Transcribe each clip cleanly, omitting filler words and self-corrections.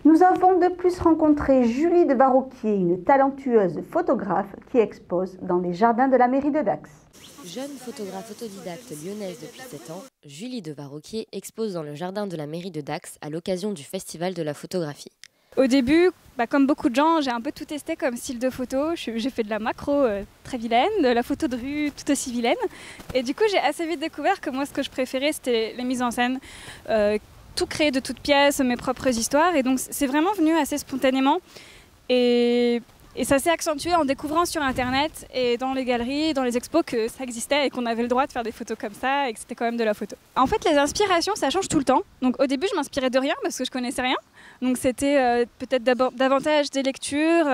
Nous avons de plus rencontré Julie de Varroquier, une talentueuse photographe qui expose dans les jardins de la mairie de Dax. Jeune photographe autodidacte lyonnaise depuis 7 ans, Julie de Varroquier expose dans le jardin de la mairie de Dax à l'occasion du Festival de la photographie. Au début, comme beaucoup de gens, j'ai un peu tout testé comme style de photo. J'ai fait de la macro très vilaine, de la photo de rue tout aussi vilaine. Et du coup, j'ai assez vite découvert que moi, ce que je préférais, c'était les mises en scène. Tout créer de toutes pièces, mes propres histoires. Et donc, c'est vraiment venu assez spontanément. Et ça s'est accentué en découvrant sur Internet et dans les galeries, dans les expos que ça existait et qu'on avait le droit de faire des photos comme ça et que c'était quand même de la photo. En fait, les inspirations, ça change tout le temps. Donc au début, je m'inspirais de rien parce que je connaissais rien. Donc c'était peut-être davantage des lectures,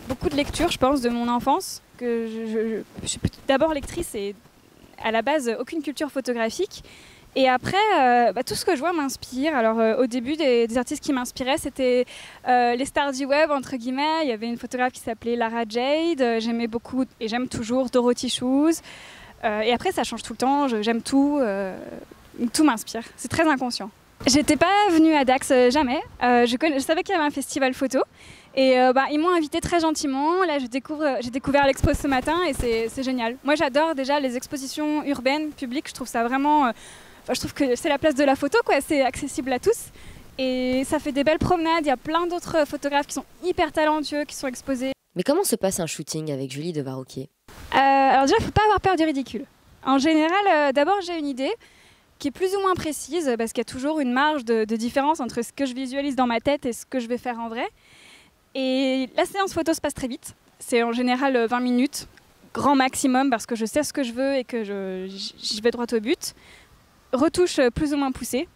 beaucoup de lectures, je pense, de mon enfance. Je suis d'abord lectrice et à la base, aucune culture photographique. Et après, tout ce que je vois m'inspire. Alors au début, des artistes qui m'inspiraient, c'était les stars du web, entre guillemets. Il y avait une photographe qui s'appelait Lara Jade. J'aimais beaucoup, et j'aime toujours, Dorothy Shoes. Et après, ça change tout le temps. J'aime tout. Tout m'inspire. C'est très inconscient. J'étais pas venue à Dax, jamais. Je savais qu'il y avait un festival photo. Et ils m'ont invitée très gentiment. Là, j'ai découvert l'expo ce matin et c'est génial. Moi, j'adore déjà les expositions urbaines, publiques. Je trouve ça vraiment... je trouve que c'est la place de la photo, quoi. C'est accessible à tous. Et ça fait des belles promenades. Il y a plein d'autres photographes qui sont hyper talentueux, qui sont exposés. Mais comment se passe un shooting avec Julie de Varroquier ? Alors déjà, il ne faut pas avoir peur du ridicule. En général, d'abord, j'ai une idée qui est plus ou moins précise, parce qu'il y a toujours une marge de différence entre ce que je visualise dans ma tête et ce que je vais faire en vrai. Et la séance photo se passe très vite. C'est en général 20 minutes, grand maximum, parce que je sais ce que je veux et que je vais droit au but. Retouche plus ou moins poussée.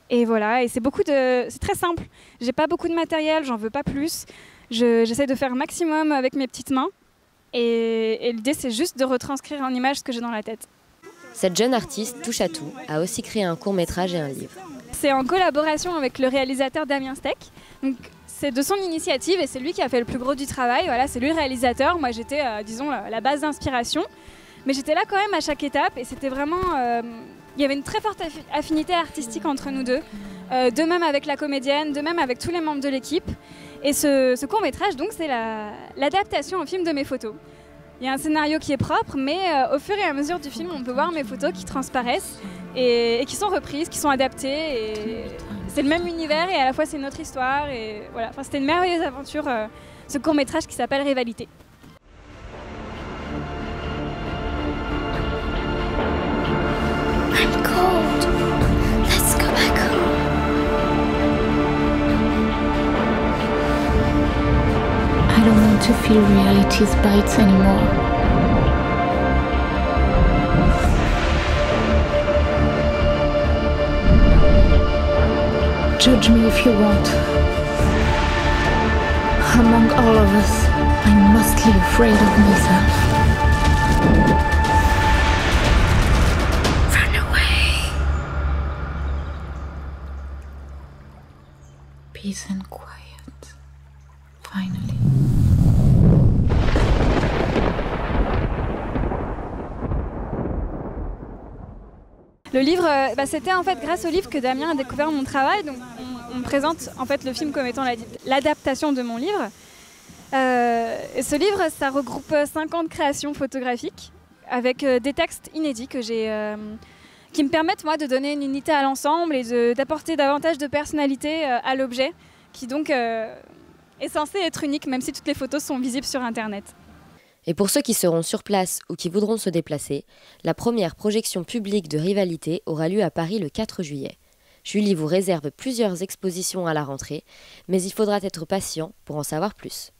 Et voilà, et c'est très simple. J'ai pas beaucoup de matériel, j'en veux pas plus. J'essaie de faire un maximum avec mes petites mains. Et l'idée, c'est juste de retranscrire en image ce que j'ai dans la tête. Cette jeune artiste touche à tout, a aussi créé un court-métrage et un livre. C'est en collaboration avec le réalisateur Damien Steck. Donc, c'est de son initiative et c'est lui qui a fait le plus gros du travail. Voilà, c'est lui le réalisateur. Moi, j'étais, la base d'inspiration. Mais j'étais là quand même à chaque étape et c'était vraiment... il y avait une très forte affinité artistique entre nous deux. De même avec la comédienne, de même avec tous les membres de l'équipe. Et ce court-métrage, donc, c'est l'adaptation au film de mes photos. Il y a un scénario qui est propre, mais au fur et à mesure du film, on peut voir mes photos qui transparaissent et qui sont reprises, qui sont adaptées. Et c'est le même univers et à la fois c'est une autre histoire. Et voilà. Enfin, c'était une merveilleuse aventure, ce court-métrage qui s'appelle Rivalité. I'm cold. Let's go back home. I don't want to feel reality's bites anymore. Judge me if you want. Among all of us, I'm mostly afraid of myself. Run away. Peace and quiet. Finally. Le livre, c'était en fait grâce au livre que Damien a découvert mon travail. Donc on présente en fait le film comme étant l'adaptation de mon livre. Et ce livre, ça regroupe 50 créations photographiques avec des textes inédits qui me permettent moi de donner une unité à l'ensemble et d'apporter davantage de personnalité à l'objet, qui donc est censé être unique, même si toutes les photos sont visibles sur Internet. Et pour ceux qui seront sur place ou qui voudront se déplacer, la première projection publique de Rivalité aura lieu à Paris le 4 juillet. Julie vous réserve plusieurs expositions à la rentrée, mais il faudra être patient pour en savoir plus.